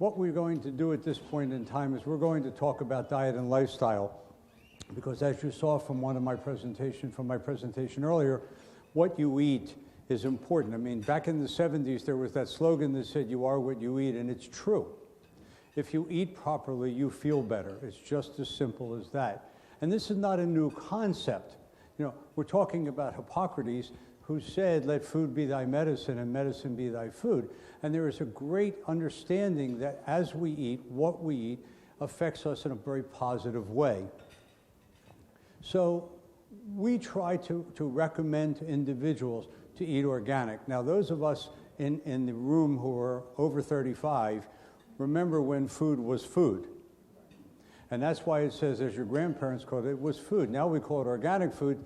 what we're going to do at this point in time is we're going to talk about diet and lifestyle, because as you saw from my presentation earlier, what you eat is important. I mean, back in the 70s, there was that slogan that said, "You are what you eat," and it's true. If you eat properly, you feel better. It's just as simple as that. And this is not a new concept. You know, we're talking about Hippocrates, who said, "Let food be thy medicine and medicine be thy food." And there is a great understanding that as we eat, what we eat affects us in a very positive way. So we try to recommend to individuals to eat organic. Now, those of us in the room who are over 35 remember when food was food. And that's why it says, as your grandparents called it, was food. Now we call it organic food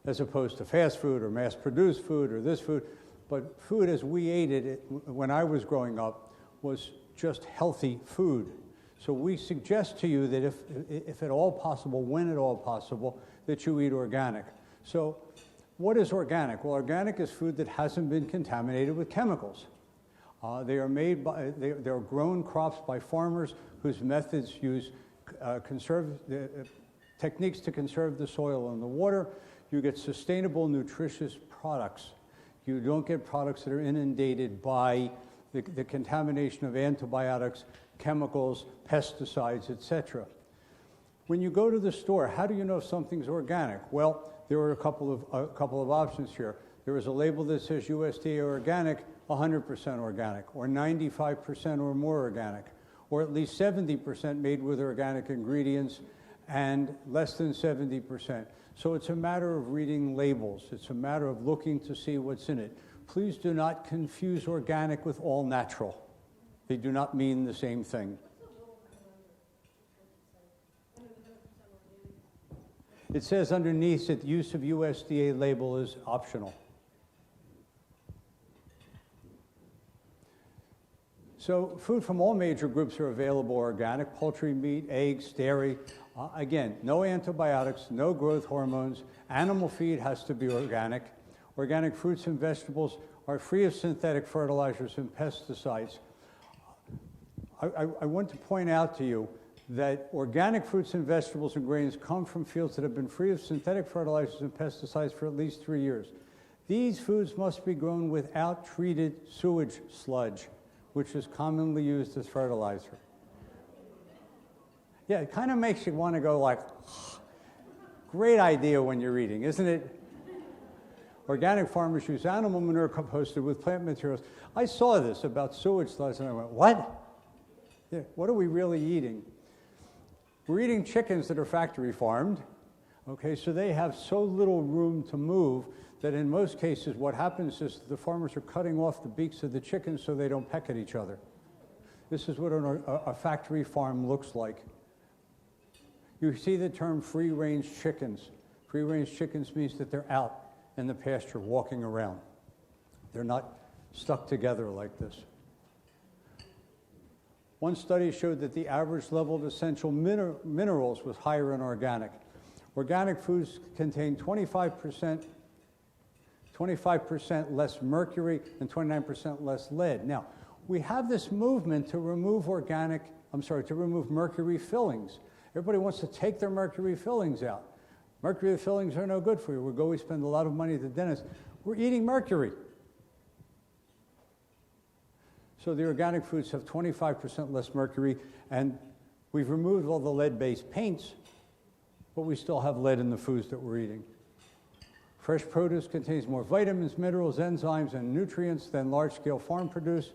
as opposed to fast food or mass-produced food or this food. But food as we ate it when I was growing up was just healthy food. So we suggest to you that if at all possible, when at all possible, that you eat organic. So what is organic? Well, organic is food that hasn't been contaminated with chemicals. They are grown crops by farmers whose methods use techniques to conserve the soil and the water. You get sustainable, nutritious products. You don't get products that are inundated by the contamination of antibiotics, chemicals, pesticides, etc. When you go to the store, how do you know if something's organic? Well, there are a couple of options here. There is a label that says USDA organic, 100% organic, or 95% or more organic, or at least 70% made with organic ingredients, and less than 70%. So it's a matter of reading labels. It's a matter of looking to see what's in it. Please do not confuse organic with all natural. They do not mean the same thing. It says underneath that use of USDA label is optional. So food from all major groups are available organic: poultry, meat, eggs, dairy. Again, no antibiotics, no growth hormones. Animal feed has to be organic. Organic fruits and vegetables are free of synthetic fertilizers and pesticides. I want to point out to you that organic fruits and vegetables and grains come from fields that have been free of synthetic fertilizers and pesticides for at least 3 years. These foods must be grown without treated sewage sludge, which is commonly used as fertilizer. Yeah, it kind of makes you want to go like, great idea when you're eating, isn't it? Organic farmers use animal manure composted with plant materials. I saw this about sewage sludge and I went, what? Yeah, what are we really eating? We're eating chickens that are factory farmed. Okay, so they have so little room to move that in most cases what happens is the farmers are cutting off the beaks of the chickens so they don't peck at each other. This is what a factory farm looks like. You see the term free-range chickens. Free-range chickens means that they're out in the pasture walking around. They're not stuck together like this. One study showed that the average level of essential minerals was higher in organic. Organic foods contain 25% less mercury and 29% less lead. Now, we have this movement to remove mercury fillings. Everybody wants to take their mercury fillings out. Mercury fillings are no good for you. We spend a lot of money at the dentist. We're eating mercury. So the organic foods have 25% less mercury, and we've removed all the lead-based paints, but we still have lead in the foods that we're eating. Fresh produce contains more vitamins, minerals, enzymes, and nutrients than large-scale farm produce.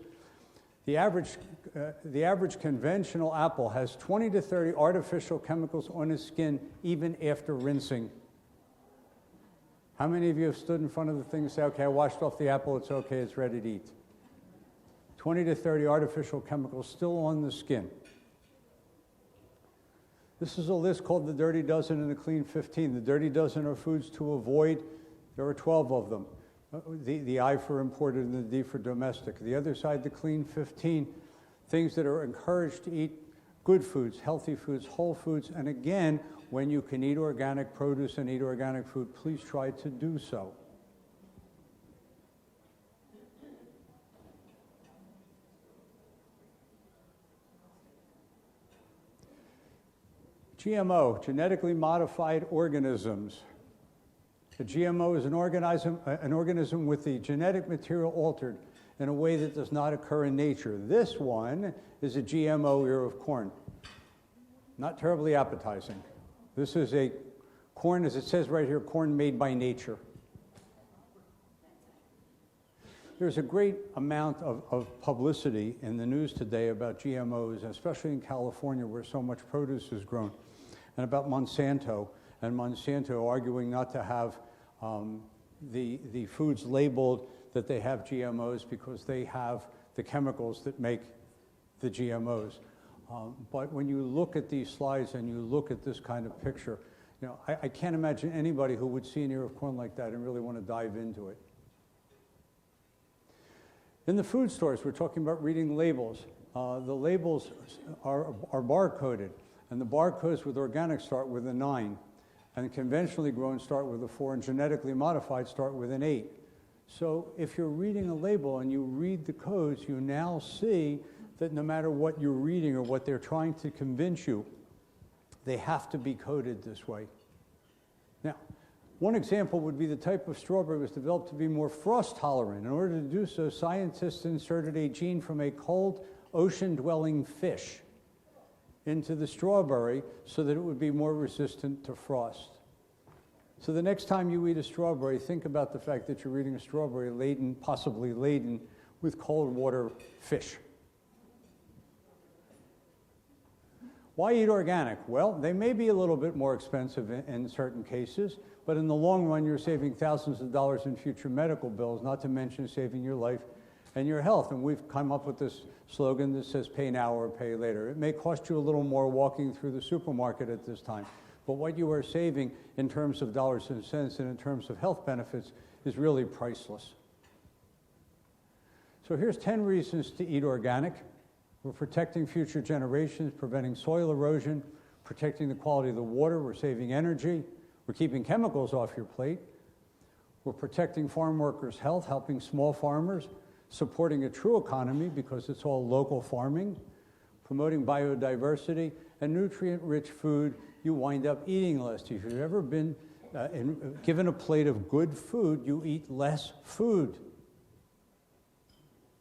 The average conventional apple has 20 to 30 artificial chemicals on its skin even after rinsing. How many of you have stood in front of the thing and say, okay, I washed off the apple, it's okay, it's ready to eat? 20 to 30 artificial chemicals still on the skin. This is a list called the Dirty Dozen and the Clean 15. The Dirty Dozen are foods to avoid. There are 12 of them. The I for imported and the D for domestic. The other side, the Clean 15, things that are encouraged to eat: good foods, healthy foods, whole foods. And again, when you can eat organic produce and eat organic food, please try to do so. GMO, genetically modified organisms. A GMO is an organism with the genetic material altered in a way that does not occur in nature. This one is a GMO ear of corn. Not terribly appetizing. This is a corn, as it says right here, corn made by nature. There's a great amount of publicity in the news today about GMOs, especially in California where so much produce is grown, and about Monsanto, and Monsanto arguing not to have the foods labeled that they have GMOs because they have the chemicals that make the GMOs. But when you look at these slides and you look at this kind of picture, you know, I can't imagine anybody who would see an ear of corn like that and really want to dive into it. In the food stores, we're talking about reading labels. The labels are bar-coded, and the barcodes with organic start with a 9, and conventionally grown start with a 4, and genetically modified start with an 8. So if you're reading a label and you read the codes, you now see that no matter what you're reading or what they're trying to convince you, they have to be coded this way. Now, one example would be the type of strawberry was developed to be more frost tolerant. In order to do so, scientists inserted a gene from a cold ocean-dwelling fish into the strawberry so that it would be more resistant to frost. So the next time you eat a strawberry, think about the fact that you're eating a strawberry laden, possibly laden with cold water fish. Why eat organic? Well, they may be a little bit more expensive in certain cases, but in the long run, you're saving thousands of dollars in future medical bills, not to mention saving your life and your health. And we've come up with this slogan that says pay now or pay later. It may cost you a little more walking through the supermarket at this time, but what you are saving in terms of dollars and cents and in terms of health benefits is really priceless. So here's 10 reasons to eat organic. We're protecting future generations, preventing soil erosion, protecting the quality of the water, we're saving energy, we're keeping chemicals off your plate, we're protecting farm workers' health, helping small farmers, supporting a true economy because it's all local farming, promoting biodiversity, and nutrient-rich food. You wind up eating less. If you've ever been given a plate of good food, you eat less food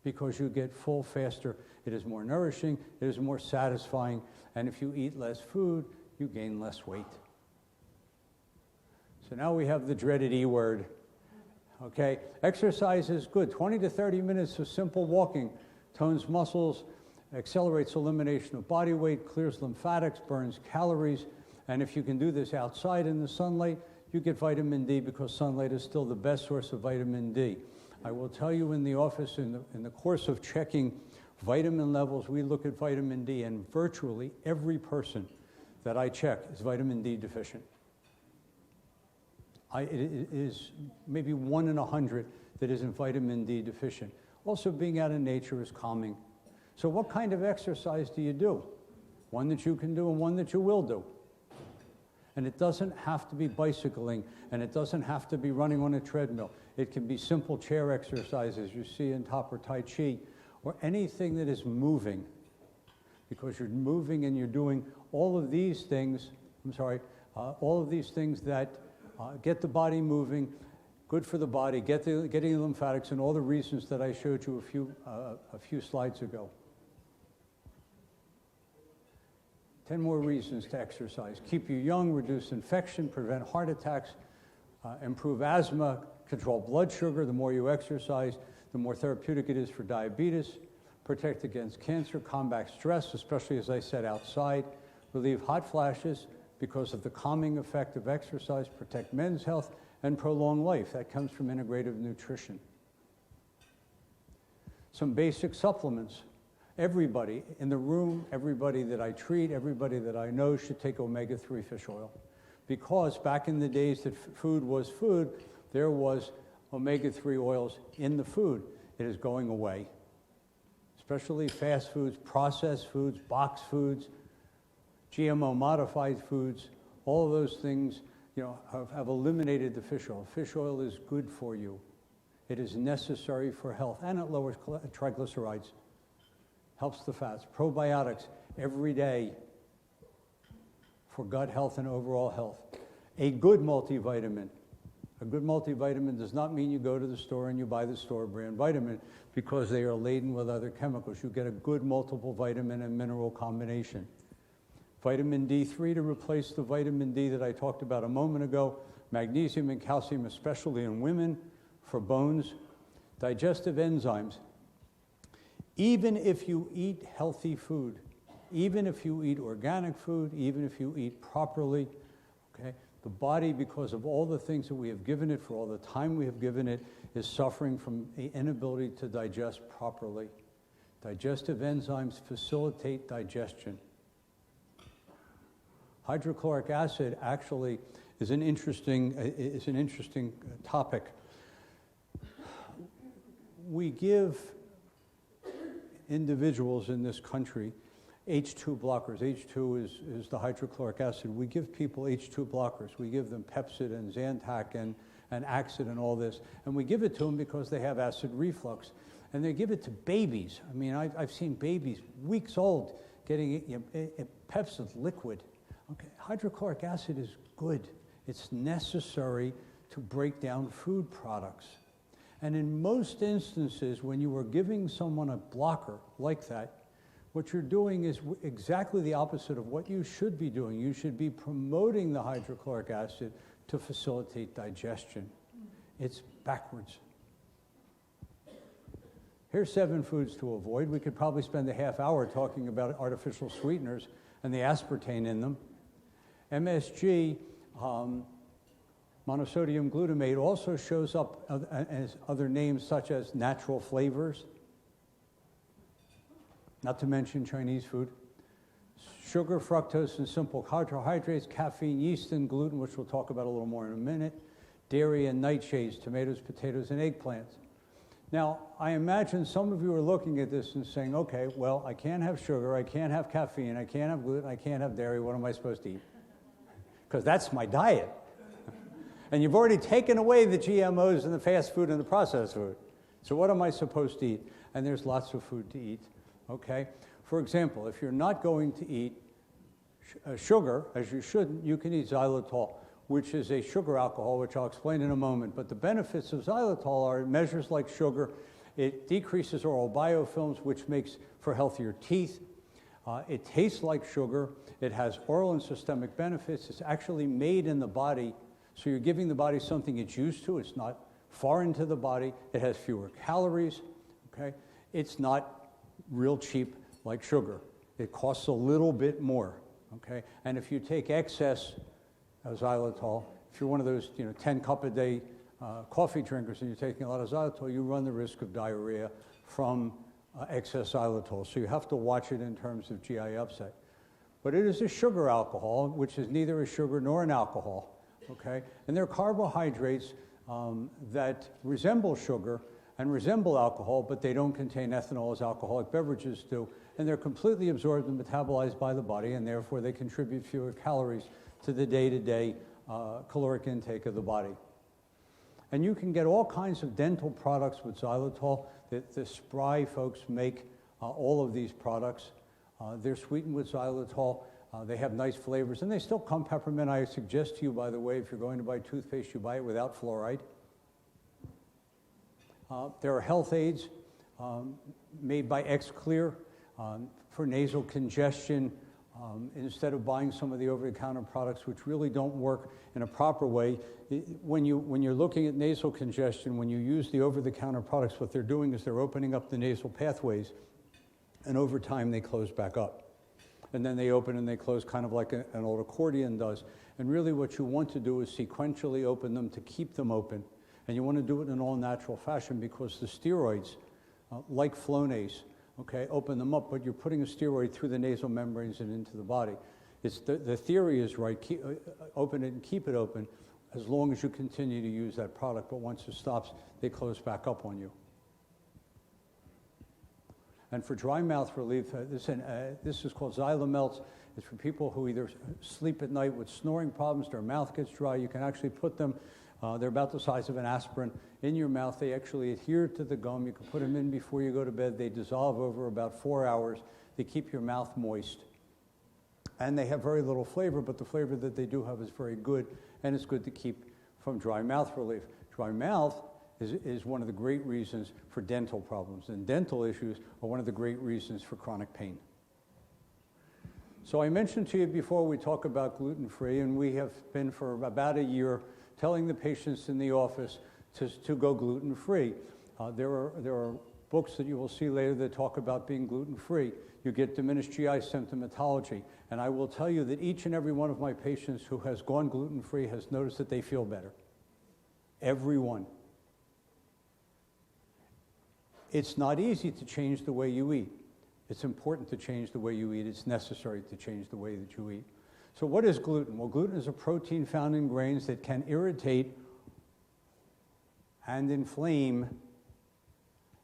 because you get full faster. It is more nourishing, it is more satisfying, and if you eat less food, you gain less weight. So now we have the dreaded E word. Okay, exercise is good. 20 to 30 minutes of simple walking tones muscles, accelerates elimination of body weight, clears lymphatics, burns calories, and if you can do this outside in the sunlight, you get vitamin D because sunlight is still the best source of vitamin D. I will tell you in the office, in the course of checking vitamin levels, we look at vitamin D, and virtually every person that I check is vitamin D deficient. It is maybe 1 in 100 that isn't vitamin D deficient. Also, being out in nature is calming. So what kind of exercise do you do? One that you can do and one that you will do. And it doesn't have to be bicycling, and it doesn't have to be running on a treadmill. It can be simple chair exercises you see in Top or Tai Chi, or anything that is moving, because you're moving and you're doing all of these things, all of these things that get the body moving, good for the body, getting the lymphatics, and all the reasons that I showed you a few slides ago. 10 more reasons to exercise. Keep you young, reduce infection, prevent heart attacks, improve asthma, control blood sugar. The more you exercise, the more therapeutic it is for diabetes, protect against cancer, combat stress, especially as I said outside, relieve hot flashes because of the calming effect of exercise, protect men's health, and prolong life. That comes from integrative nutrition. Some basic supplements. Everybody in the room, everybody that I treat, everybody that I know should take omega-3 fish oil. Because back in the days that food was food, there was omega-3 oils in the food. It is going away. Especially fast foods, processed foods, boxed foods, GMO-modified foods, all of those things, have eliminated the fish oil. Fish oil is good for you. It is necessary for health, and it lowers triglycerides, helps the fats. Probiotics every day for gut health and overall health. A good multivitamin. A good multivitamin does not mean you go to the store and you buy the store brand vitamin, because they are laden with other chemicals. You get a good multiple vitamin and mineral combination. Vitamin D3 to replace the vitamin D that I talked about a moment ago. Magnesium and calcium, especially in women, for bones. Digestive enzymes. Even if you eat healthy food, even if you eat organic food, even if you eat properly, okay, the body, because of all the things that we have given it, for all the time we have given it, is suffering from the inability to digest properly. Digestive enzymes facilitate digestion. Hydrochloric acid actually is an interesting topic. We give individuals in this country H2 blockers. H2 is the hydrochloric acid. We give people H2 blockers. We give them Pepcid and Zantac and Axid and all this. And we give it to them because they have acid reflux. And they give it to babies. I mean, I've seen babies, weeks old, getting Pepcid liquid. Okay, hydrochloric acid is good. It's necessary to break down food products. And in most instances, when you are giving someone a blocker like that, what you're doing is exactly the opposite of what you should be doing. You should be promoting the hydrochloric acid to facilitate digestion. It's backwards. Here's 7 foods to avoid. We could probably spend a half hour talking about artificial sweeteners and the aspartame in them. MSG, monosodium glutamate, also shows up as other names such as natural flavors, not to mention Chinese food. Sugar, fructose, and simple carbohydrates, caffeine, yeast, and gluten, which we'll talk about a little more in a minute, dairy and nightshades, tomatoes, potatoes, and eggplants. Now, I imagine some of you are looking at this and saying, okay, well, I can't have sugar, I can't have caffeine, I can't have gluten, I can't have dairy, what am I supposed to eat? Because that's my diet. And you've already taken away the GMOs and the fast food and the processed food. So what am I supposed to eat? And there's lots of food to eat, okay? For example, if you're not going to eat sugar, as you shouldn't, you can eat xylitol, which is a sugar alcohol, which I'll explain in a moment. But the benefits of xylitol are it measures like sugar. It decreases oral biofilms, which makes for healthier teeth. It tastes like sugar. It has oral and systemic benefits. It's actually made in the body, so you're giving the body something it's used to. It's not foreign to the body. It has fewer calories, okay? It's not real cheap like sugar. It costs a little bit more, okay? And if you take excess xylitol, if you're one of those 10-cup-a-day coffee drinkers and you're taking a lot of xylitol, you run the risk of diarrhea from excess xylitol. So you have to watch it in terms of GI upset. But it is a sugar alcohol, which is neither a sugar nor an alcohol, okay? And they're carbohydrates that resemble sugar and resemble alcohol, but they don't contain ethanol as alcoholic beverages do. And they're completely absorbed and metabolized by the body, and therefore they contribute fewer calories to the day-to-day caloric intake of the body. And you can get all kinds of dental products with xylitol. The Spry folks make all of these products. They're sweetened with xylitol. They have nice flavors, and they still come peppermint. I suggest to you, by the way, if you're going to buy toothpaste, you buy it without fluoride. There are health aids made by Xclear for nasal congestion. Instead of buying some of the over-the-counter products which really don't work in a proper way, when you're looking at nasal congestion, when you use the over-the-counter products, what they're doing is they're opening up the nasal pathways, and over time they close back up. And then they open and they close kind of like an old accordion does. And really what you want to do is sequentially open them to keep them open. And you want to do it in an all-natural fashion because the steroids, like Flonase, okay, open them up, but you're putting a steroid through the nasal membranes and into the body. It's the theory is right, open it and keep it open as long as you continue to use that product, but once it stops, they close back up on you. And for dry mouth relief, this is called Xylomelts. It's for people who either sleep at night with snoring problems, their mouth gets dry. You can actually put them, they're about the size of an aspirin, in your mouth. They actually adhere to the gum. You can put them in before you go to bed. They dissolve over about 4 hours. They keep your mouth moist. and they have very little flavor, but the flavor that they do have is very good, and it's good to keep from dry mouth relief. Dry mouth is one of the great reasons for dental problems, and dental issues are one of the great reasons for chronic pain. So I mentioned to you before we talk about gluten-free, and we have been for about a year telling the patients in the office to go gluten-free. There are books that you will see later that talk about being gluten-free. You get diminished GI symptomatology, and I will tell you that each and every one of my patients who has gone gluten-free has noticed that they feel better. Every one. It's not easy to change the way you eat. It's important to change the way you eat. It's necessary to change the way that you eat. So what is gluten? Well, gluten is a protein found in grains that can irritate and inflame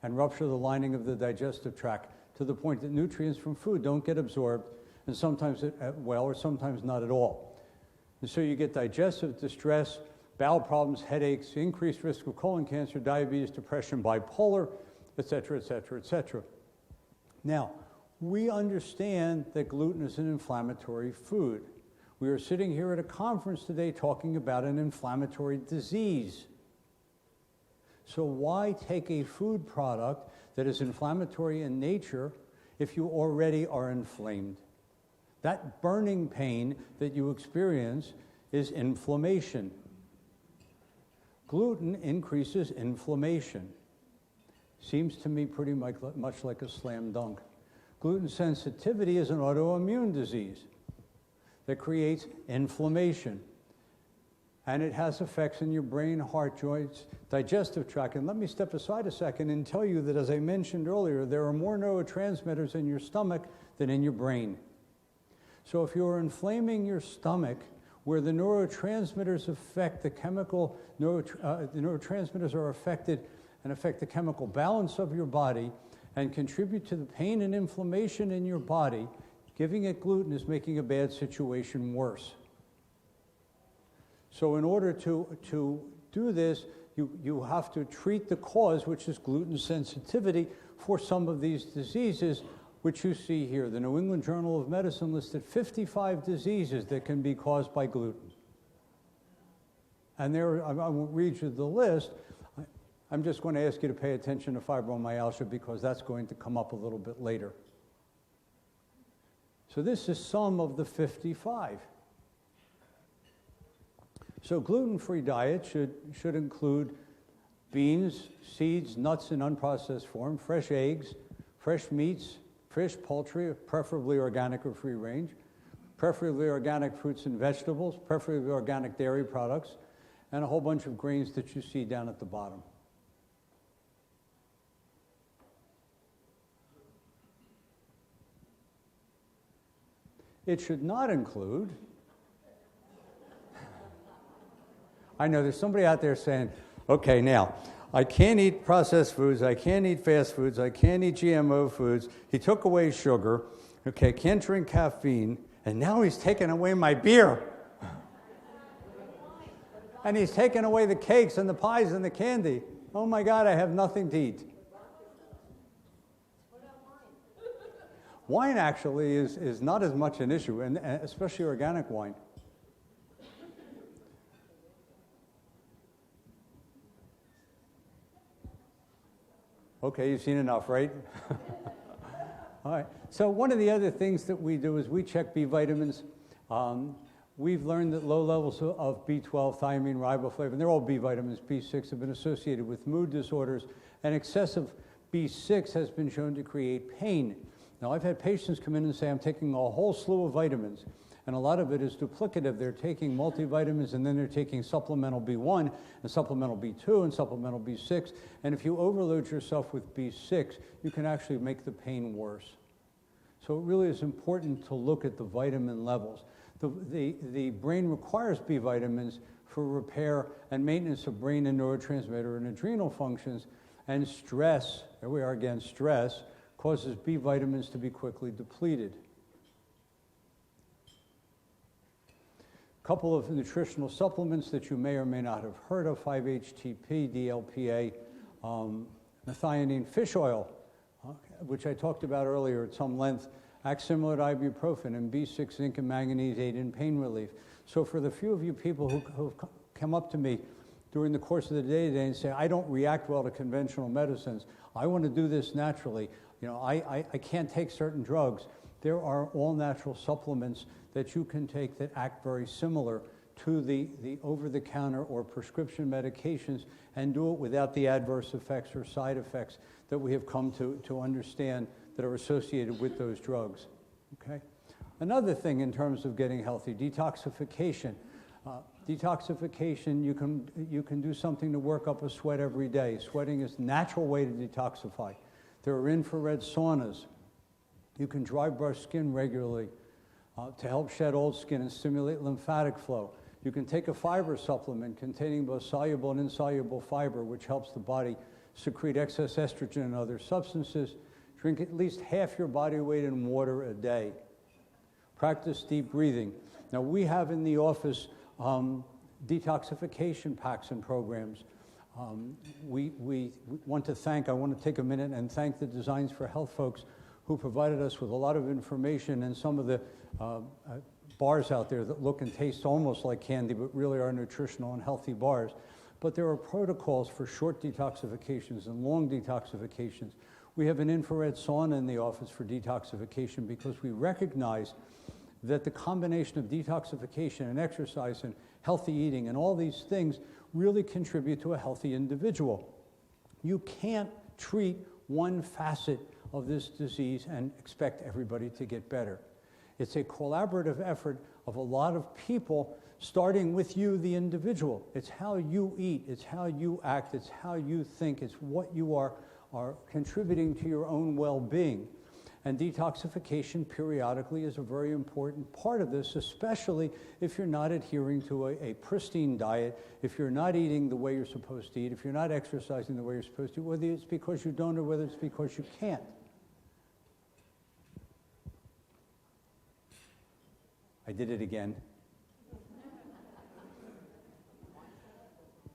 and rupture the lining of the digestive tract to the point that nutrients from food don't get absorbed, and sometimes well, or sometimes not at all. And so you get digestive distress, bowel problems, headaches, increased risk of colon cancer, diabetes, depression, bipolar, etc., etc., etc. Now, we understand that gluten is an inflammatory food. We are sitting here at a conference today talking about an inflammatory disease. So why take a food product that is inflammatory in nature if you already are inflamed? That burning pain that you experience is inflammation. Gluten increases inflammation. Seems to me pretty much like a slam dunk. Gluten sensitivity is an autoimmune disease that creates inflammation. And it has effects in your brain, heart, joints, digestive tract. And let me step aside a second and tell you that, as I mentioned earlier, there are more neurotransmitters in your stomach than in your brain. So if you're inflaming your stomach, where the neurotransmitters affect the chemical, the neurotransmitters are affected and affect the chemical balance of your body and contribute to the pain and inflammation in your body, giving it gluten is making a bad situation worse. So in order to do this, you have to treat the cause, which is gluten sensitivity, for some of these diseases, which you see here. The New England Journal of Medicine listed 55 diseases that can be caused by gluten. And there, I won't read you the list. I'm just going to ask you to pay attention to fibromyalgia because that's going to come up a little bit later. So this is some of the 55. So gluten-free diet should include beans, seeds, nuts in unprocessed form, fresh eggs, fresh meats, fish, poultry, preferably organic or free range, preferably organic fruits and vegetables, preferably organic dairy products, and a whole bunch of grains that you see down at the bottom. It should not include, I know there's somebody out there saying, okay, now, I can't eat processed foods, I can't eat fast foods, I can't eat GMO foods, he took away sugar, okay, can't drink caffeine, and now he's taking away my beer. And he's taking away the cakes and the pies and the candy. Oh my God, I have nothing to eat. Wine actually is not as much an issue, and especially organic wine. Okay, you've seen enough, right? All right. So one of the other things that we do is we check B vitamins. We've learned that low levels of B12, thiamine, riboflavin, they're all B vitamins, B6 have been associated with mood disorders, and excessive B6 has been shown to create pain. Now, I've had patients come in and say, I'm taking a whole slew of vitamins, and a lot of it is duplicative. They're taking multivitamins, and then they're taking supplemental B1 and supplemental B2 and supplemental B6, and if you overload yourself with B6, you can actually make the pain worse. So it really is important to look at the vitamin levels. The brain requires B vitamins for repair and maintenance of brain and neurotransmitter and adrenal functions, and stress, there we are again, stress, causes B vitamins to be quickly depleted. A couple of nutritional supplements that you may or may not have heard of, 5-HTP, DLPA, methionine fish oil, which I talked about earlier at some length, acts similar to ibuprofen, and B6, zinc, and manganese aid in pain relief. So for the few of you people who've come up to me during the course of the day today and say, I don't react well to conventional medicines, I want to do this naturally, I can't take certain drugs, there are all natural supplements that you can take that act very similar to the over-the-counter or prescription medications, and do it without the adverse effects or side effects that we have come to understand that are associated with those drugs. Okay? Another thing in terms of getting healthy, detoxification. Detoxification, you can do something to work up a sweat every day. Sweating is a natural way to detoxify. There are infrared saunas. You can dry brush skin regularly to help shed old skin and stimulate lymphatic flow. You can take a fiber supplement containing both soluble and insoluble fiber, which helps the body secrete excess estrogen and other substances. Drink at least half your body weight in water a day. Practice deep breathing. Now, we have in the office detoxification packs and programs. We want to I want to take a minute and thank the Designs for Health folks who provided us with a lot of information, and some of the bars out there that look and taste almost like candy but really are nutritional and healthy bars. But there are protocols for short detoxifications and long detoxifications. We have an infrared sauna in the office for detoxification because we recognize that the combination of detoxification and exercise and healthy eating and all these things really contribute to a healthy individual. You can't treat one facet of this disease and expect everybody to get better. It's a collaborative effort of a lot of people, starting with you, the individual. It's how you eat, it's how you act, it's how you think, it's what you are contributing to your own well-being. And detoxification periodically is a very important part of this, especially if you're not adhering to a pristine diet, if you're not eating the way you're supposed to eat, if you're not exercising the way you're supposed to, whether it's because you don't or whether it's because you can't. I did it again.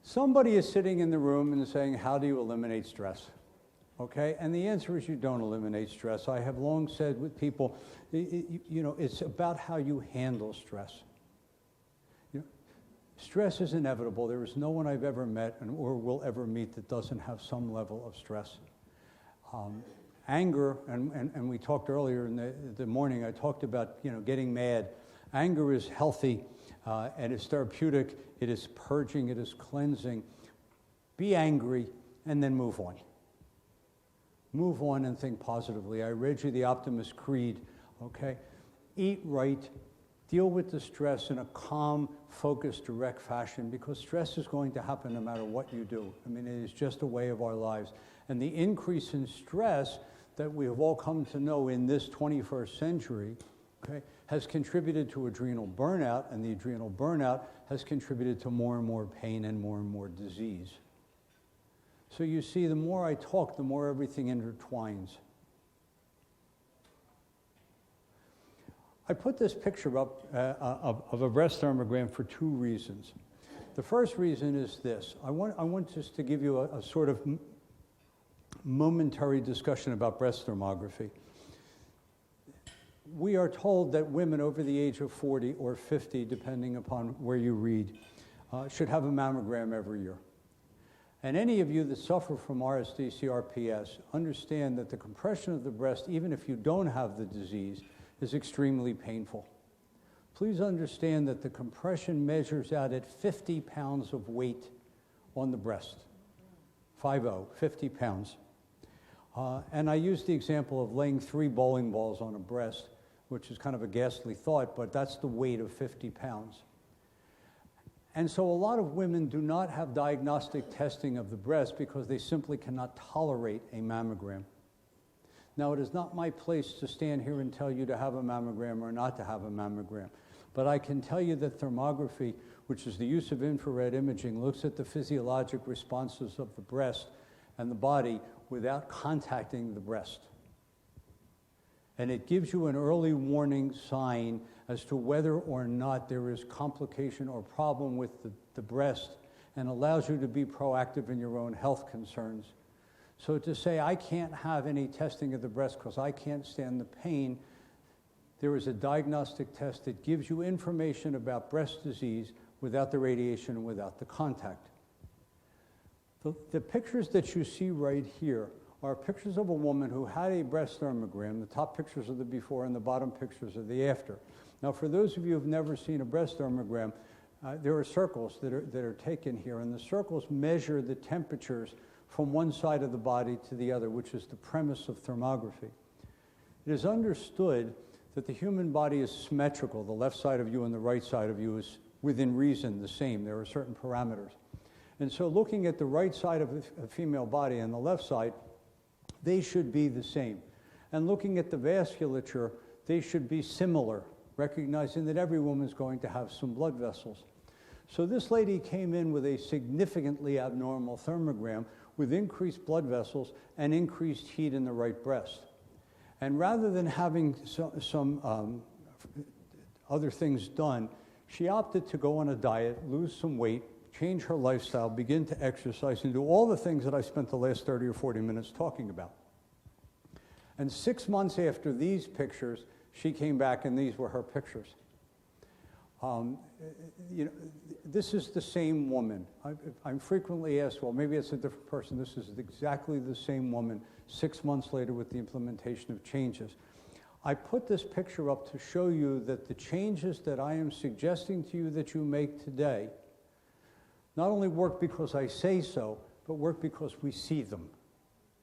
Somebody is sitting in the room and saying, how do you eliminate stress? Okay, and the answer is you don't eliminate stress. I have long said with people, it's about how you handle stress. Stress is inevitable. There is no one I've ever met or will ever meet that doesn't have some level of stress. Anger, and we talked earlier in the morning, I talked about getting mad. Anger is healthy, and it's therapeutic, it is purging, it is cleansing. Be angry, and then move on. Move on and think positively. I read you the Optimist Creed, okay? Eat right, deal with the stress in a calm, focused, direct fashion, because stress is going to happen no matter what you do. I mean, it is just a way of our lives. And the increase in stress that we have all come to know in this 21st century, okay, has contributed to adrenal burnout, and the adrenal burnout has contributed to more and more pain and more disease. So you see, the more I talk, the more everything intertwines. I put this picture up of a breast thermogram for two reasons. The first reason is this. I want just to give you a sort of momentary discussion about breast thermography. We are told that women over the age of 40 or 50, depending upon where you read, should have a mammogram every year. And any of you that suffer from RSD, CRPS, understand that the compression of the breast, even if you don't have the disease, is extremely painful. Please understand that the compression measures out at 50 pounds of weight on the breast. 50 pounds. And I use the example of laying 3 bowling balls on a breast, which is kind of a ghastly thought, but that's the weight of 50 pounds. And so a lot of women do not have diagnostic testing of the breast because they simply cannot tolerate a mammogram. Now, it is not my place to stand here and tell you to have a mammogram or not to have a mammogram, but I can tell you that thermography, which is the use of infrared imaging, looks at the physiologic responses of the breast and the body without contacting the breast. And it gives you an early warning sign as to whether or not there is complication or problem with the breast, and allows you to be proactive in your own health concerns. So to say, I can't have any testing of the breast because I can't stand the pain, there is a diagnostic test that gives you information about breast disease without the radiation and without the contact. The pictures that you see right here are pictures of a woman who had a breast thermogram. The top pictures are the before and the bottom pictures are the after. Now, for those of you who have never seen a breast thermogram, there are circles that are taken here, and the circles measure the temperatures from one side of the body to the other, which is the premise of thermography. It is understood that the human body is symmetrical. The left side of you and the right side of you is within reason the same. There are certain parameters. And so looking at the right side of a female body and the left side, they should be the same. And looking at the vasculature, they should be similar, recognizing that every woman is going to have some blood vessels. So this lady came in with a significantly abnormal thermogram with increased blood vessels and increased heat in the right breast. And rather than having some other things done, she opted to go on a diet, lose some weight, change her lifestyle, begin to exercise, and do all the things that I spent the last 30 or 40 minutes talking about. And 6 months after these pictures, she came back and these were her pictures. You know, this is the same woman. I'm frequently asked, well, maybe it's a different person. This is exactly the same woman 6 months later with the implementation of changes. I put this picture up to show you that the changes that I am suggesting to you that you make today not only work because I say so, but work because we see them.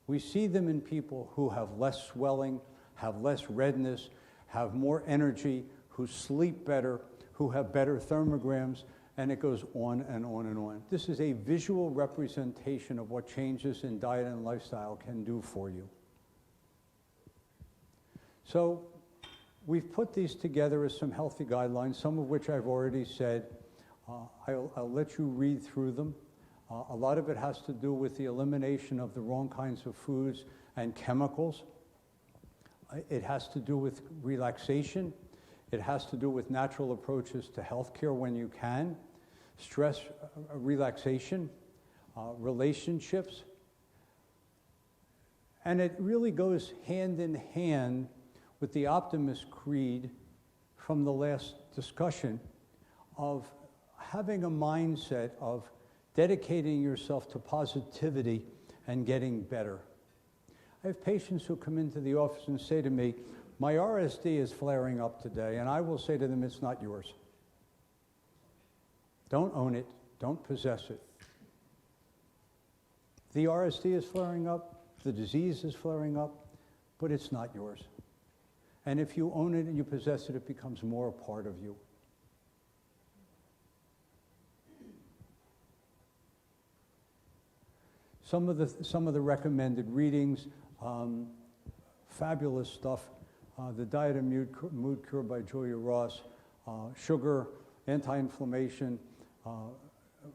We see them in people who have less swelling, have less redness, have more energy, who sleep better, who have better thermograms, and it goes on and on and on. This is a visual representation of what changes in diet and lifestyle can do for you. So we've put these together as some healthy guidelines, some of which I've already said. I'll let you read through them. A lot of it has to do with the elimination of the wrong kinds of foods and chemicals. It has to do with relaxation. It has to do with natural approaches to healthcare when you can, stress relaxation, relationships. And it really goes hand in hand with the optimist creed from the last discussion of having a mindset of dedicating yourself to positivity and getting better. I have patients who come into the office and say to me, my RSD is flaring up today, and I will say to them, it's not yours. Don't own it. Don't possess it. The RSD is flaring up, the disease is flaring up, but it's not yours. And if you own it and you possess it, it becomes more a part of you. Some of the recommended readings, fabulous stuff. The Diet and Mood Cure by Julia Ross, Sugar, Anti-Inflammation,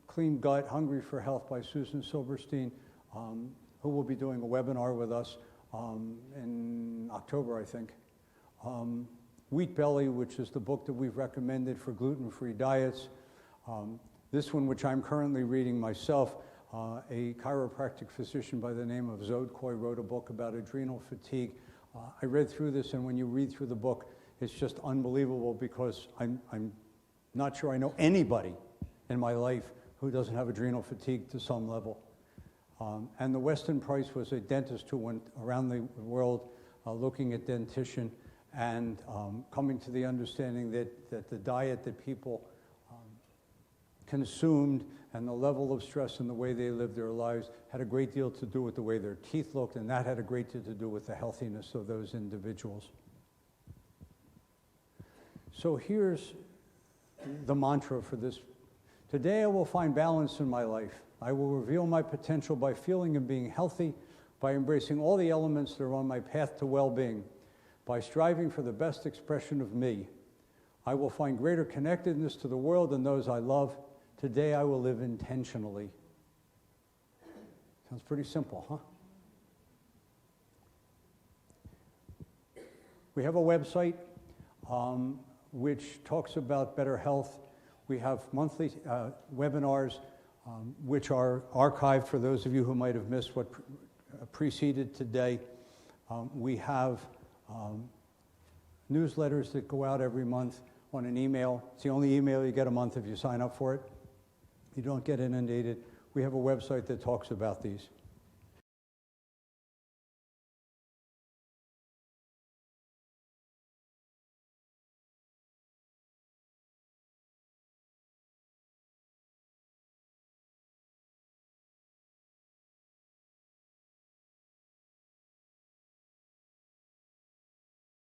Clean Gut, Hungry for Health by Susan Silberstein, who will be doing a webinar with us in October, I think. Wheat Belly, which is the book that we've recommended for gluten-free diets. This one, which I'm currently reading myself, a chiropractic physician by the name of Zod Koy wrote a book about adrenal fatigue. I read through this, and when you read through the book, it's just unbelievable because I'm not sure I know anybody in my life who doesn't have adrenal fatigue to some level. And the Weston Price was a dentist who went around the world looking at dentition and coming to the understanding that the diet that people consumed and the level of stress and the way they lived their lives had a great deal to do with the way their teeth looked, and that had a great deal to do with the healthiness of those individuals. So here's the mantra for this. Today I will find balance in my life. I will reveal my potential by feeling and being healthy, by embracing all the elements that are on my path to well-being, by striving for the best expression of me. I will find greater connectedness to the world and those I love. Today I will live intentionally. Sounds pretty simple, huh? We have a website which talks about better health. We have monthly webinars which are archived for those of you who might have missed what preceded today. We have newsletters that go out every month on an email. It's the only email you get a month if you sign up for it. You don't get inundated. We have a website that talks about these.